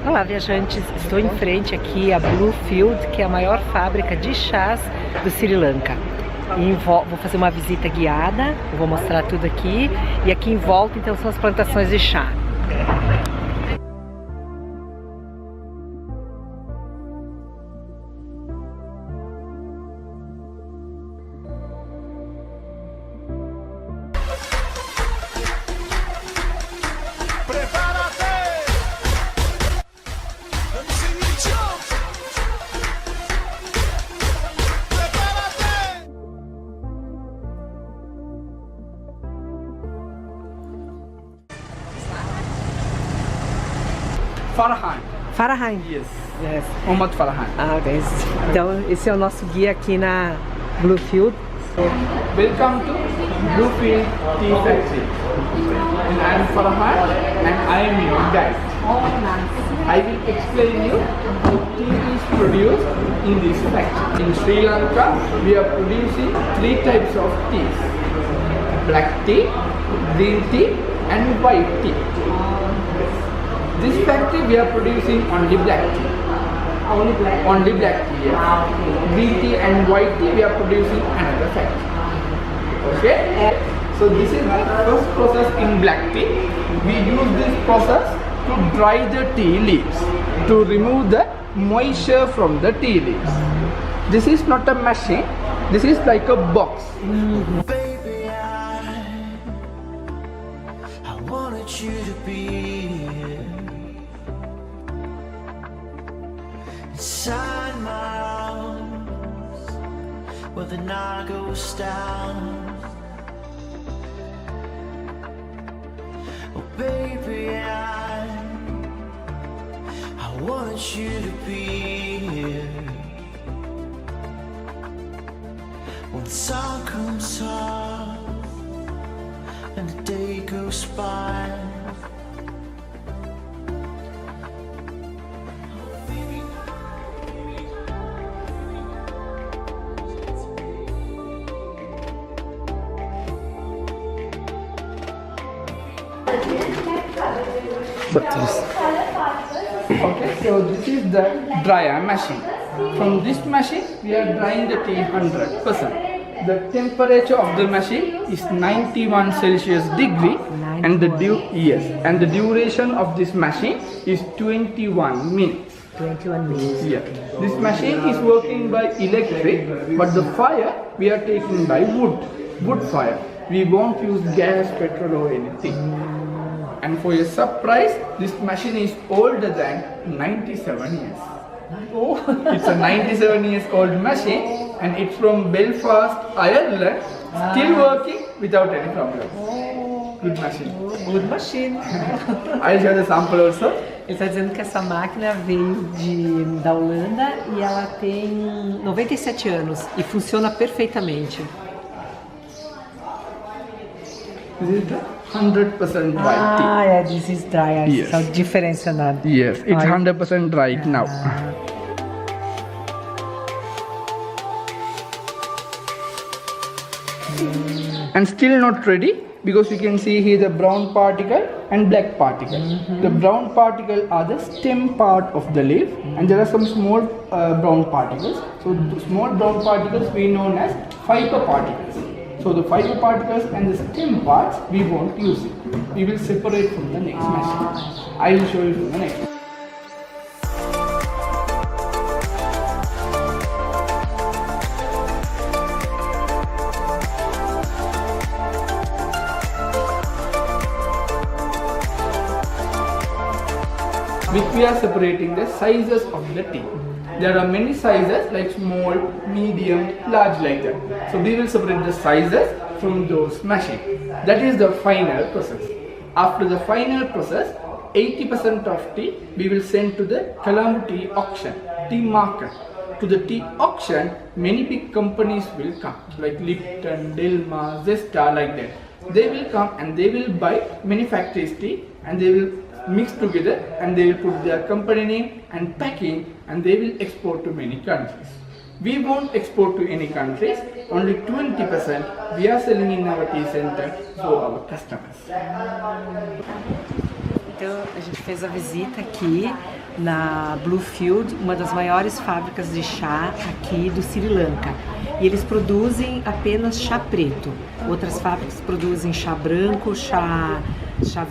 Olá, viajantes! Estou em frente aqui a Bluefield, que é a maior fábrica de chás do Sri Lanka. E vou fazer uma visita guiada, eu vou mostrar tudo aqui. E aqui em volta, então, são as plantações de chá. Farhan. Yes. Yes. Muhammad Farhan. Ah, ok. Então, esse é o nosso guia aqui na Bluefield. Welcome to Bluefield Tea Factory. And I am Farhan and I am your guide. I will explain you how tea is produced in this factory. In Sri Lanka, we are producing 3 types of teas: black tea, green tea, and white tea. This factory we are producing only black tea. Only black tea, yes. Green tea and white tea we are producing another factory. Okay? So this is the first process in black tea. We use this process to dry the tea leaves, to remove the moisture from the tea leaves. This is not a machine, this is like a box. Baby, I wanted you to be inside my arms where the night goes down. Oh baby, I wanted you to be here when the sun comes up and the day goes by. Okay, so this is the dryer machine. From this machine, we are drying the tea 100%. The temperature of the machine is 91 Celsius degree, and the duration of this machine is 21 minutes. 21 minutes. Yeah, this machine is working by electric, but the fire we are taking by wood fire. We won't use gas, petrol or anything. And for your surprise, this machine is older than 97 years. Oh. It's a 97 years old machine, and it's from Belfast, Ireland, still working without any problem. Good machine. Good machine. I'll show the sample also. Ele está dizendo que essa máquina veio da Holanda e ela tem 97 anos e funciona perfeitamente. This is the 100% dry tea. Yeah, this is dry. Yes. Só diferença nada. Yes, it's 100% dry now. And still not ready, because you can see here the brown particle and black particle. The brown particle are the stem part of the leaf, and there are some small brown particles. So the small brown particles we known as fiber particles. So the fiber particles and the stem parts we won't use it. We will separate from the next machine. I will show you from the next. Which we are separating the sizes of the tea. There are many sizes like small, medium, large like that. So we will separate the sizes from those machines. That is the final process. After the final process, 80% of tea we will send to the Colombo tea auction, tea market. To the tea auction, many big companies will come like Lipton, Dilma, Zesta like that. They will come and they will buy many factories tea, and they will mix together, and they will put their company name and packing, and they will export to many countries. We won't export to any countries, only 20% we are selling in our tea center for our customers. Então a gente fez a visita aqui na Bluefield, uma das maiores fábricas de chá aqui do Sri Lanka. E eles produzem apenas chá preto. Outras fábricas produzem chá branco, chá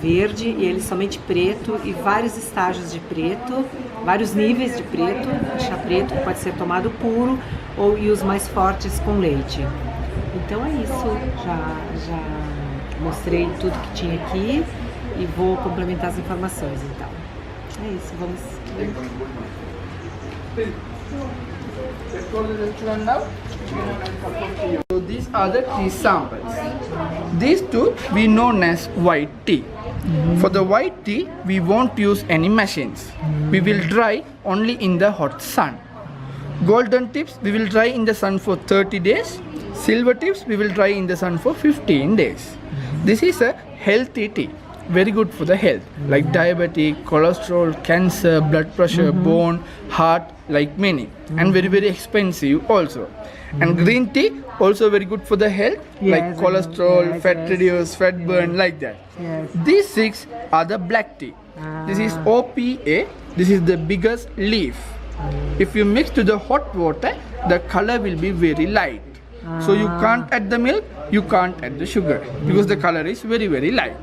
verde, e eles somente preto e vários estágios de preto, vários níveis de preto, chá preto que pode ser tomado puro e os mais fortes com leite. Então é isso, já mostrei tudo que tinha aqui e vou complementar as informações então. É isso, vamos. So these are the tea samples. These two we known as white tea. For the white tea, we won't use any machines. We will dry only in the hot sun. Golden tips we will dry in the sun for 30 days. Silver tips we will dry in the sun for 15 days. This is a healthy tea. Very good for the health, like diabetic, cholesterol, cancer, blood pressure, bone, heart, like many, and very very expensive also. And green tea also very good for the health, like cholesterol, fat reduce, fat burn, like that. These 6 are the black tea. This is OPA. This is the biggest leaf. If you mix to the hot water, the color will be very light. So you can't add the milk, you can't add the sugar, because the color is very very light.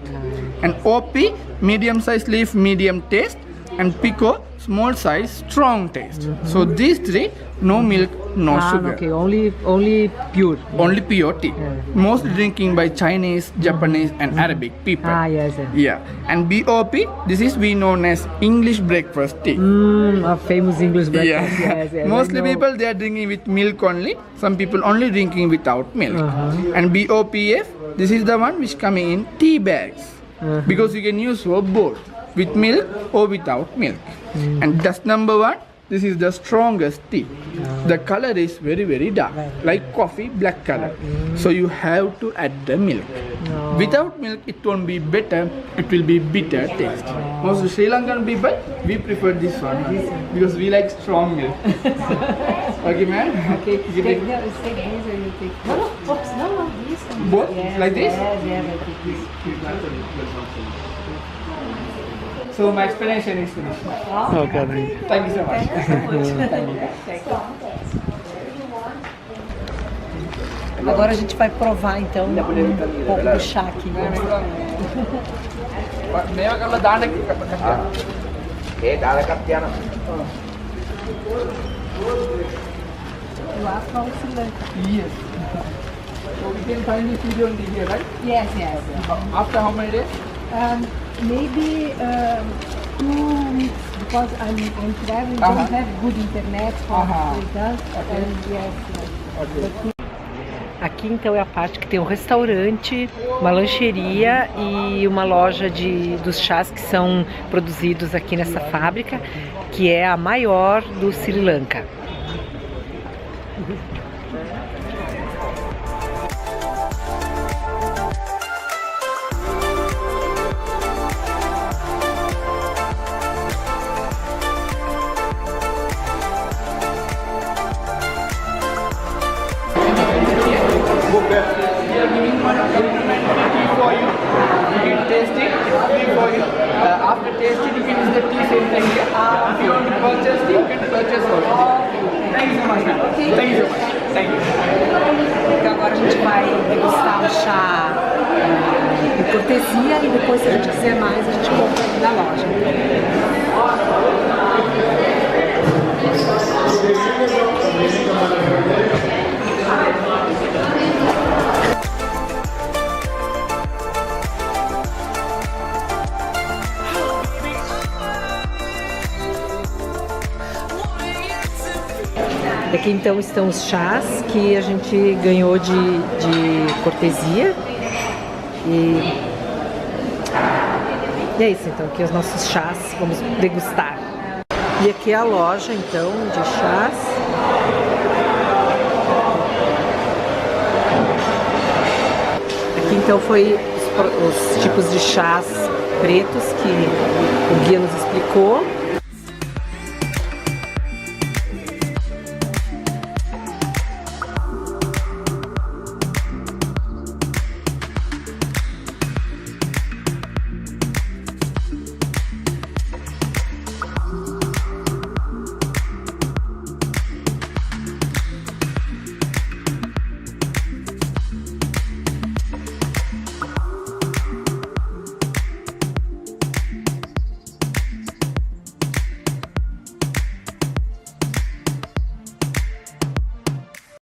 And OP, medium size leaf, medium taste, and Pico, small size, strong taste. So these 3, no milk, no sugar. Okay, only pure. Only pure tea. Mostly drinking by Chinese, Japanese, and Arabic people. Yes. Yeah. And BOP, this is we known as English breakfast tea. A famous English breakfast. Yeah. Yes, Mostly people they are drinking with milk only. Some people only drinking without milk. And BOPF, this is the one which coming in tea bags. Because you can use for both, with milk or without milk. And dust number 1, this is the strongest tea. The color is very very dark, like coffee, black color. So you have to add the milk. Without milk it won't be better, it will be bitter taste. Most Sri Lankan people, we prefer this one because we like strong milk. Okay man? Okay. Take these or you take... No, this one. Both? Like this? Yeah, I take this. So my explanation is finished. Okay, Thank you so much. Agora a gente vai provar então um pouco do chá aqui. Meia kalau දාන්න ඒ දාලකත් යනවා. Lá para o Sri Lanka. Yes. So we can find this video on TV, right? Yes. After how many days? Maybe 2 weeks because I'm traveling, don't have good internet for us. And yes. Aqui então é a parte que tem um restaurante, uma lancheria e uma loja dos chás que são produzidos aqui nessa fábrica, que é a maior do Sri Lanka. We are giving one complimentary tea for you. You can taste it. Tea for you. After tasting, you can use the tea center here. If you want to purchase tea, you can purchase also. Thank you so much, ma'am. Thank you so much. Thank you. Então agora a gente vai degustar o chá de cortesia e depois, se a gente quiser mais, a gente compra aqui na loja. Aqui então estão os chás que a gente ganhou de cortesia e é isso então, aqui os nossos chás, vamos degustar. E aqui é a loja então de chás. Aqui então foi os tipos de chás pretos que o guia nos explicou.